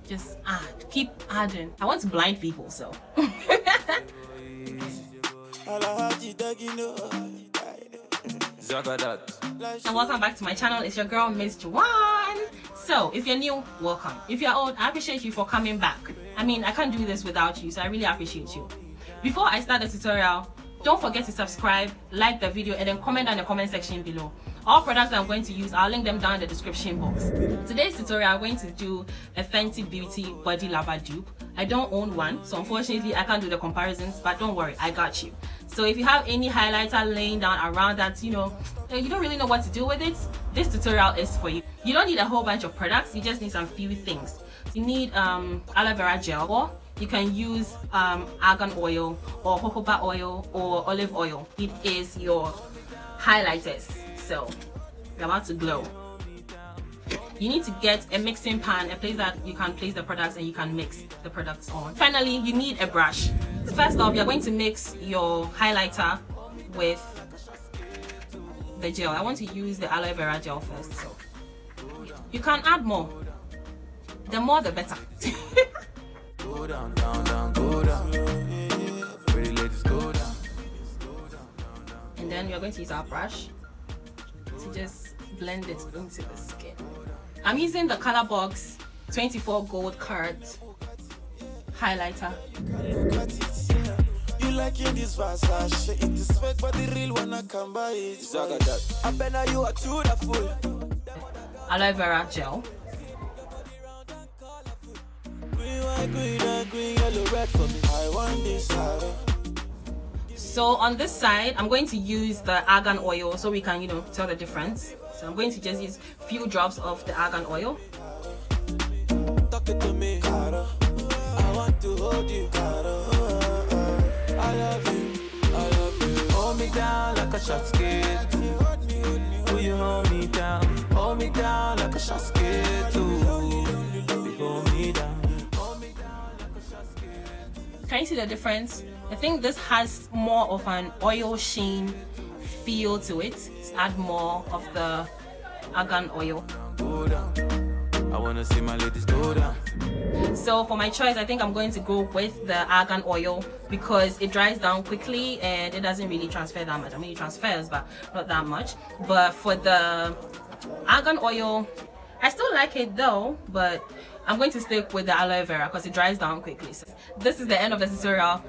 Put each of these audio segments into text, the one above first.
Just add, keep adding. I want to blind people, so. And welcome back to my channel. It's your girl MzJwan. So if you're new, welcome. If you're old, I appreciate you for coming back. I mean, I can't do this without you, so I really appreciate you. Before I start the tutorial, don't forget to subscribe, like the video, and then comment down in the comment section below. All products that I'm going to use, I'll link them down in the description box. Today's tutorial, I'm going to do a Fenty Beauty Body Lava dupe. I don't own one, so unfortunately I can't do the comparisons, but don't worry, I got you. So if you have any highlighter laying down around that, you don't really know what to do with it, this tutorial is for you. You don't need a whole bunch of products, you just need some few things. You need aloe vera gel, or you can use argan oil or jojoba oil or olive oil. It is your highlighters, so you're about to glow. You need to get a mixing pan, a place that you can place the products and you can mix the products on. Finally, you need a brush. First off, you're going to mix your highlighter with the gel. I want to use the aloe vera gel first, so you can add more. The more the better. Go down, down, down, go down. Pretty ladies, go down. And then we're going to use our brush to just blend it into the skin. I'm using the Colorbox 24 gold card highlighter. You like in this Versace, it is fake but the real one I can buy it. I bet you are too the fool. Aloe vera gel. So on this side, I'm going to use the argan oil so we can, tell the difference. So I'm going to just use a few drops of the argan oil. Talk it to me, I want to hold you, I love you, I love you. Hold me down like a shot skate. Will you hold me down? Hold me down like a shot skate. Hold me down. Can you see the difference? I think this has more of an oil sheen feel to it. Let's add more of the argan oil. I wanna see my ladies go down. So for my choice, I think I'm going to go with the argan oil because it dries down quickly and it doesn't really transfer that much. I mean, it transfers, but not that much. But for the argan oil, I still like it though, but I'm going to stick with the aloe vera because it dries down quickly. So this is the end of the tutorial,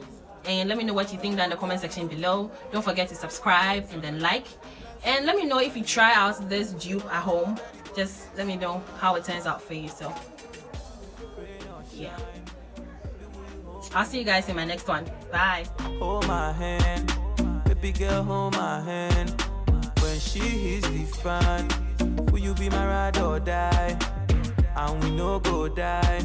and let me know what you think down in the comment section below. Don't forget to subscribe and then like, and let me know if you try out this dupe at home. Just let me know how it turns out for you. So yeah, I'll see you guys in my next one. Bye. Hold my hand, baby girl, hold my hand. When she hits the fan, will you be my ride or die? And we no go die.